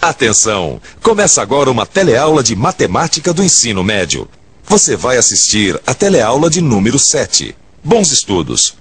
Atenção! Começa agora uma teleaula de matemática do ensino médio. Você vai assistir a teleaula de número 7. Bons estudos!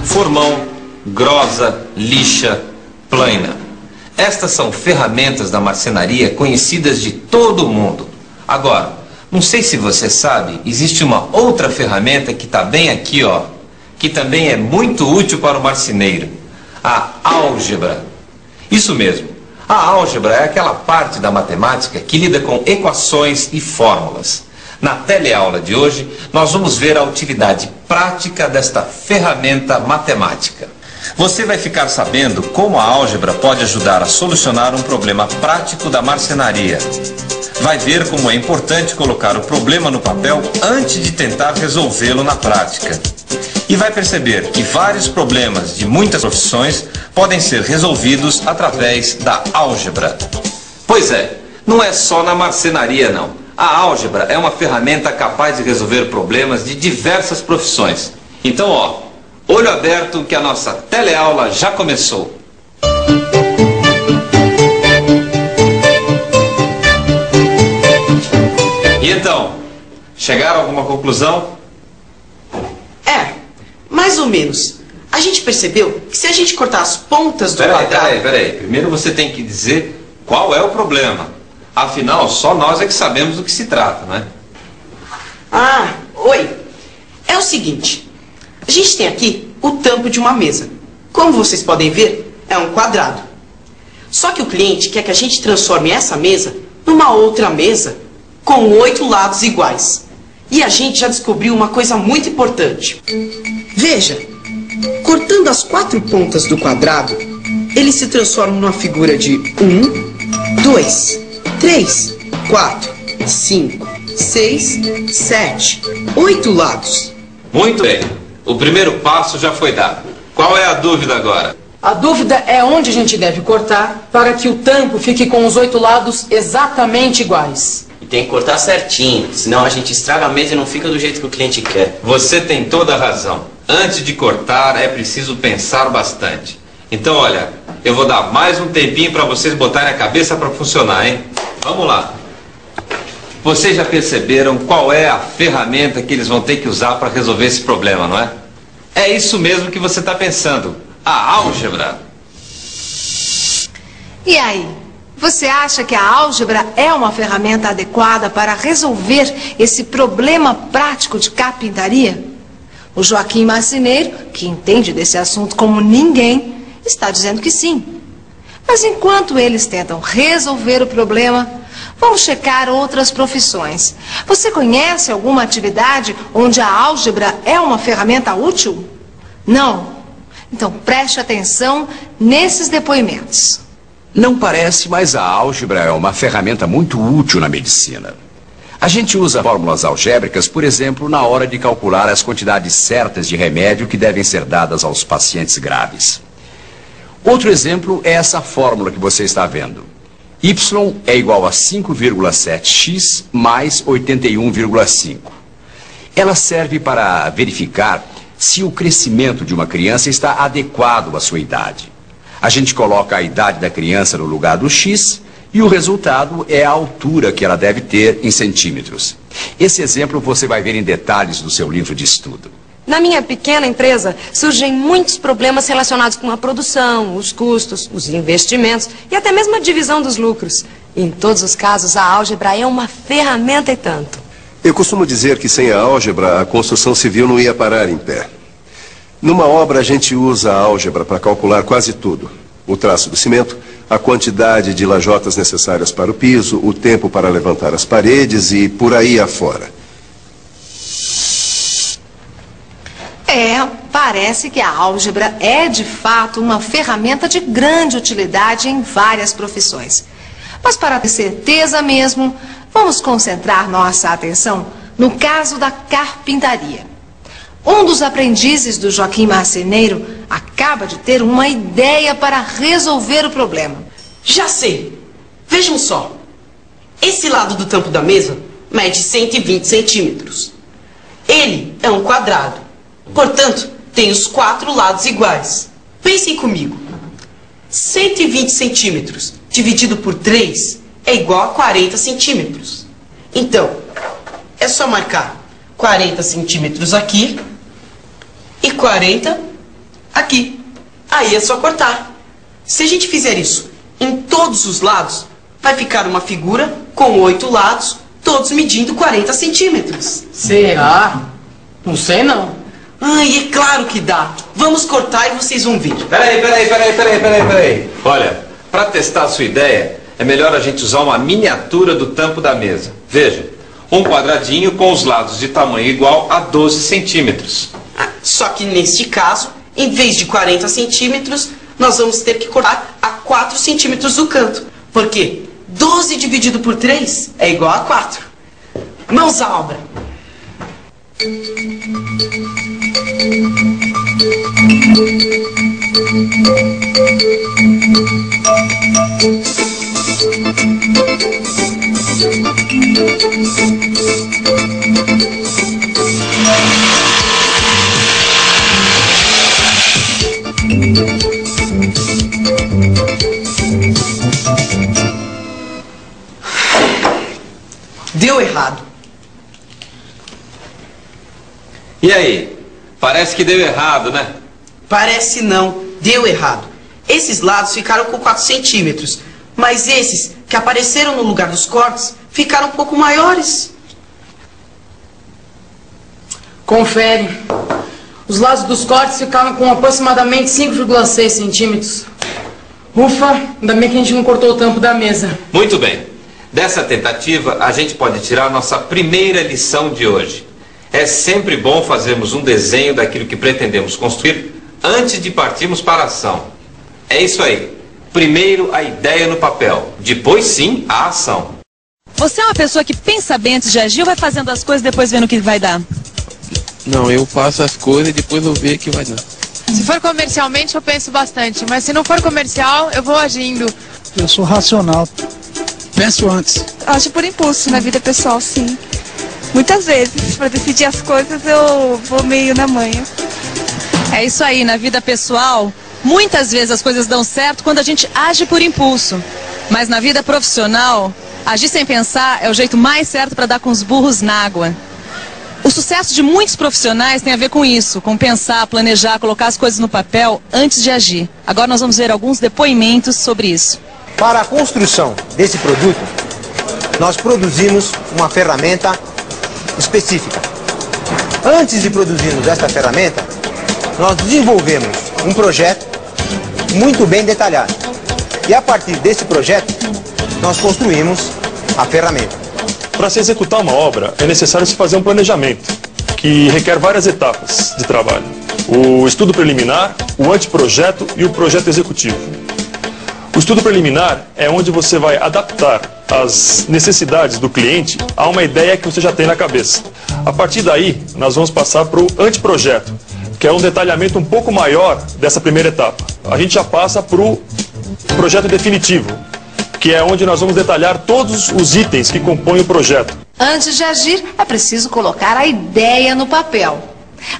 Formão, grosa, lixa, plana. Estas são ferramentas da marcenaria conhecidas de todo o mundo. Agora, não sei se você sabe, existe uma outra ferramenta que está bem aqui, ó, que também é muito útil para o marceneiro. A álgebra. Isso mesmo. A álgebra é aquela parte da matemática que lida com equações e fórmulas. Na teleaula de hoje, nós vamos ver a utilidade prática desta ferramenta matemática. Você vai ficar sabendo como a álgebra pode ajudar a solucionar um problema prático da marcenaria. Vai ver como é importante colocar o problema no papel antes de tentar resolvê-lo na prática. E vai perceber que vários problemas de muitas profissões podem ser resolvidos através da álgebra. Pois é, não é só na marcenaria não. A álgebra é uma ferramenta capaz de resolver problemas de diversas profissões. Então, ó, olho aberto que a nossa teleaula já começou. E então, chegaram a alguma conclusão? Mais ou menos. A gente percebeu que se a gente cortar as pontas do quadrado... Peraí. Primeiro você tem que dizer qual é o problema. Afinal, só nós é que sabemos do que se trata, não é? Oi. É o seguinte. A gente tem aqui o tampo de uma mesa. Como vocês podem ver, é um quadrado. Só que o cliente quer que a gente transforme essa mesa numa outra mesa com 8 lados iguais. E a gente já descobriu uma coisa muito importante. Veja, cortando as 4 pontas do quadrado, ele se transforma numa figura de 1, 2, 3, 4, 5, 6, 7, 8 lados. Muito bem. O primeiro passo já foi dado. Qual é a dúvida agora? A dúvida é onde a gente deve cortar para que o tampo fique com os 8 lados exatamente iguais. E tem que cortar certinho, senão a gente estraga a mesa e não fica do jeito que o cliente quer. Você tem toda a razão. Antes de cortar é preciso pensar bastante. Então, olha, eu vou dar mais um tempinho para vocês botarem a cabeça para funcionar, hein? Vamos lá. Vocês já perceberam qual é a ferramenta que eles vão ter que usar para resolver esse problema, não é? É isso mesmo que você está pensando. A álgebra. E aí? Você acha que a álgebra é uma ferramenta adequada para resolver esse problema prático de carpintaria? O Joaquim Marceneiro, que entende desse assunto como ninguém, está dizendo que sim. Mas enquanto eles tentam resolver o problema, vamos checar outras profissões. Você conhece alguma atividade onde a álgebra é uma ferramenta útil? Não? Então preste atenção nesses depoimentos. Não parece, mas a álgebra é uma ferramenta muito útil na medicina. A gente usa fórmulas algébricas, por exemplo, na hora de calcular as quantidades certas de remédio que devem ser dadas aos pacientes graves. Outro exemplo é essa fórmula que você está vendo. Y é igual a 5,7x mais 81,5. Ela serve para verificar se o crescimento de uma criança está adequado à sua idade. A gente coloca a idade da criança no lugar do x e o resultado é a altura que ela deve ter em centímetros. Esse exemplo você vai ver em detalhes no seu livro de estudo. Na minha pequena empresa, surgem muitos problemas relacionados com a produção, os custos, os investimentos e até mesmo a divisão dos lucros. Em todos os casos, a álgebra é uma ferramenta e tanto. Eu costumo dizer que sem a álgebra, a construção civil não ia parar em pé. Numa obra, a gente usa a álgebra para calcular quase tudo. O traço do cimento, a quantidade de lajotas necessárias para o piso, o tempo para levantar as paredes e por aí afora. Parece que a álgebra é de fato uma ferramenta de grande utilidade em várias profissões. Mas para ter certeza mesmo, vamos concentrar nossa atenção no caso da carpintaria. Um dos aprendizes do Joaquim Marceneiro acaba de ter uma ideia para resolver o problema. Já sei. Vejam só. Esse lado do tampo da mesa mede 120 centímetros. Ele é um quadrado. Portanto, tem os 4 lados iguais. Pensem comigo. 120 centímetros dividido por 3 é igual a 40 centímetros. Então, é só marcar 40 centímetros aqui e 40 aqui. Aí é só cortar. Se a gente fizer isso em todos os lados, vai ficar uma figura com 8 lados, todos medindo 40 centímetros. Será? Não sei não. Ai, é claro que dá. Vamos cortar e vocês vão ver. Peraí. Olha, para testar a sua ideia, é melhor a gente usar uma miniatura do tampo da mesa. Veja, um quadradinho com os lados de tamanho igual a 12 centímetros. Só que neste caso, em vez de 40 centímetros, nós vamos ter que cortar a 4 centímetros do canto. Porque 12 dividido por 3 é igual a 4. Mãos à obra. Deu errado. E aí? Parece que deu errado, né? Parece não, deu errado. Esses lados ficaram com 4 centímetros, mas esses que apareceram no lugar dos cortes ficaram um pouco maiores. Confere. Os lados dos cortes ficaram com aproximadamente 5,6 centímetros. Ufa, ainda bem que a gente não cortou o tampo da mesa. Muito bem. Dessa tentativa, a gente pode tirar a nossa primeira lição de hoje. É sempre bom fazermos um desenho daquilo que pretendemos construir antes de partirmos para a ação. É isso aí. Primeiro a ideia no papel, depois sim a ação. Você é uma pessoa que pensa bem antes de agir ou vai fazendo as coisas e depois vendo o que vai dar? Não, eu faço as coisas e depois eu vejo o que vai dar. Se for comercialmente eu penso bastante, mas se não for comercial eu vou agindo. Eu sou racional. Penso antes. Acho por impulso na vida pessoal, sim. Muitas vezes, para decidir as coisas, eu vou meio na manha. É isso aí, na vida pessoal, muitas vezes as coisas dão certo quando a gente age por impulso. Mas na vida profissional, agir sem pensar é o jeito mais certo para dar com os burros na água. O sucesso de muitos profissionais tem a ver com isso, com pensar, planejar, colocar as coisas no papel antes de agir. Agora nós vamos ver alguns depoimentos sobre isso. Para a construção desse produto, nós produzimos uma ferramenta específica. Antes de produzirmos esta ferramenta, nós desenvolvemos um projeto muito bem detalhado. E a partir desse projeto, nós construímos a ferramenta. Para se executar uma obra, é necessário se fazer um planejamento, que requer várias etapas de trabalho. O estudo preliminar, o anteprojeto e o projeto executivo. O estudo preliminar é onde você vai adaptar as necessidades do cliente a uma ideia que você já tem na cabeça. A partir daí, nós vamos passar para o anteprojeto, que é um detalhamento um pouco maior dessa primeira etapa. A gente já passa para o projeto definitivo, que é onde nós vamos detalhar todos os itens que compõem o projeto. Antes de agir, é preciso colocar a ideia no papel.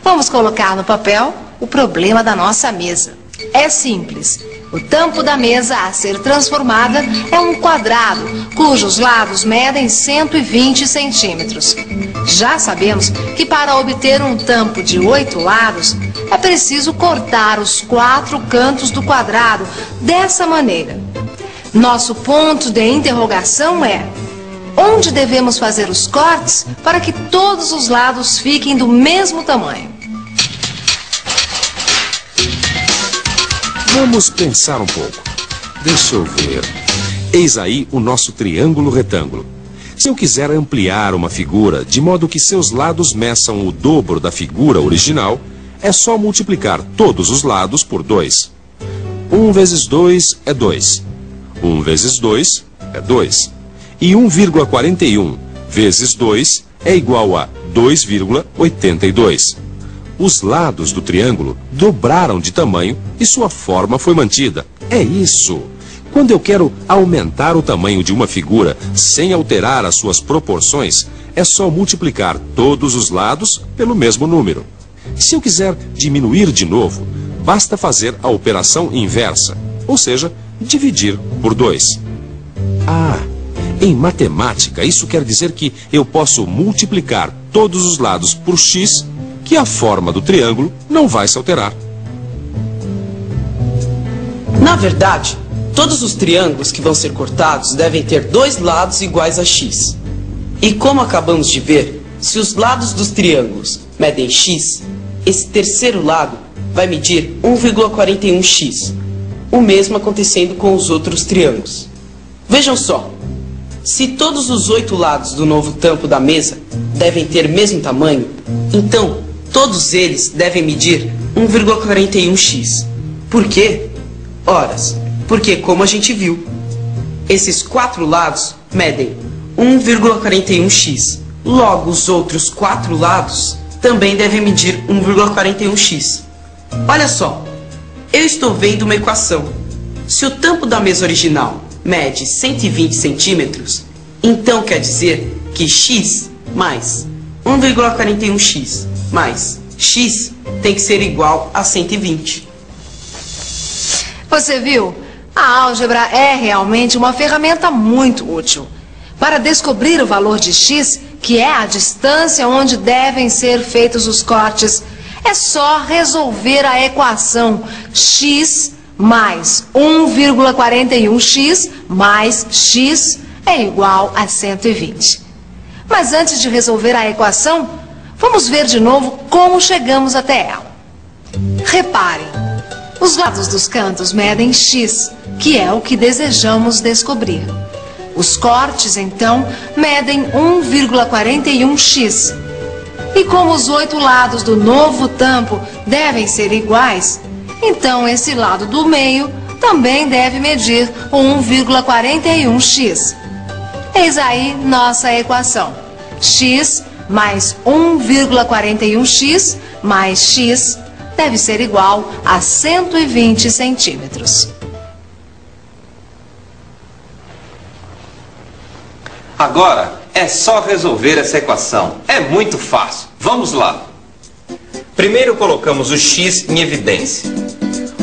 Vamos colocar no papel o problema da nossa mesa. É simples. O tampo da mesa a ser transformada é um quadrado, cujos lados medem 120 centímetros. Já sabemos que para obter um tampo de 8 lados, é preciso cortar os 4 cantos do quadrado dessa maneira. Nosso ponto de interrogação é: onde devemos fazer os cortes para que todos os lados fiquem do mesmo tamanho? Vamos pensar um pouco. Deixa eu ver. Eis aí o nosso triângulo retângulo. Se eu quiser ampliar uma figura de modo que seus lados meçam o dobro da figura original, é só multiplicar todos os lados por 2. 1 vezes 2 é 2. 1 vezes 2 é 2. E 1,41 vezes 2 é igual a 2,82. Os lados do triângulo dobraram de tamanho e sua forma foi mantida. É isso. Quando eu quero aumentar o tamanho de uma figura sem alterar as suas proporções, é só multiplicar todos os lados pelo mesmo número. Se eu quiser diminuir de novo, basta fazer a operação inversa, ou seja, dividir por 2. Ah, em matemática, isso quer dizer que eu posso multiplicar todos os lados por x, que a forma do triângulo não vai se alterar. Na verdade, todos os triângulos que vão ser cortados devem ter 2 lados iguais a x. E como acabamos de ver, se os lados dos triângulos medem x, esse terceiro lado vai medir 1,41x. O mesmo acontecendo com os outros triângulos. Vejam só, se todos os 8 lados do novo tampo da mesa devem ter mesmo tamanho, então todos eles devem medir 1,41x. Por quê? Horas, porque como a gente viu, esses 4 lados medem 1,41x. Logo, os outros 4 lados também devem medir 1,41x. Olha só, eu estou vendo uma equação. Se o tampo da mesa original mede 120 centímetros, então quer dizer que x mais 1,41x mais x tem que ser igual a 120. Você viu? A álgebra é realmente uma ferramenta muito útil. Para descobrir o valor de x, que é a distância onde devem ser feitos os cortes, é só resolver a equação x mais 1,41x mais x é igual a 120. Mas antes de resolver a equação, vamos ver de novo como chegamos até ela. Reparem, os lados dos cantos medem x, que é o que desejamos descobrir. Os cortes, então, medem 1,41x. E como os 8 lados do novo tampo devem ser iguais, então esse lado do meio também deve medir 1,41x. Eis aí nossa equação. X mais 1,41x mais x deve ser igual a 120 centímetros. Agora é só resolver essa equação. É muito fácil. Vamos lá. Primeiro colocamos o x em evidência.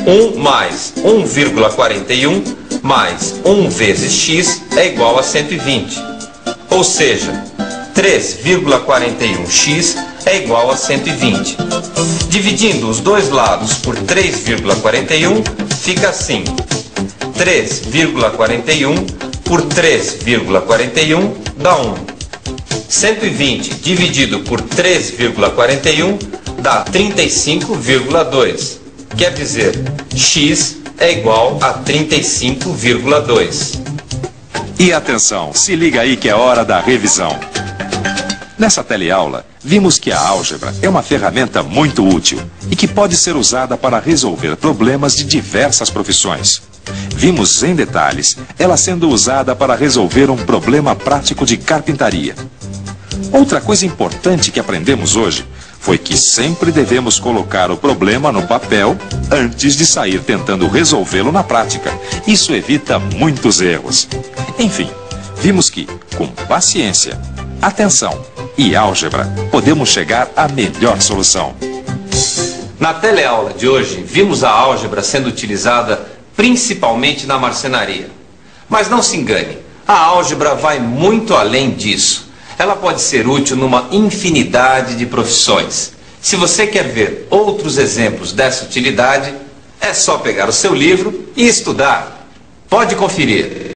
1 mais 1,41 mais 1 vezes x é igual a 120. Ou seja, 3,41x é igual a 120. Dividindo os dois lados por 3,41, fica assim. 3,41 por 3,41 dá 1. 120 dividido por 3,41 dá 35,2. Quer dizer, x é igual a 35,2. E atenção, se liga aí que é hora da revisão. Nessa teleaula, vimos que a álgebra é uma ferramenta muito útil e que pode ser usada para resolver problemas de diversas profissões. Vimos em detalhes ela sendo usada para resolver um problema prático de carpintaria. Outra coisa importante que aprendemos hoje foi que sempre devemos colocar o problema no papel antes de sair tentando resolvê-lo na prática. Isso evita muitos erros. Enfim, vimos que, com paciência, atenção e álgebra, podemos chegar à melhor solução. Na teleaula de hoje, vimos a álgebra sendo utilizada principalmente na marcenaria. Mas não se engane, a álgebra vai muito além disso. Ela pode ser útil numa infinidade de profissões. Se você quer ver outros exemplos dessa utilidade, é só pegar o seu livro e estudar. Pode conferir.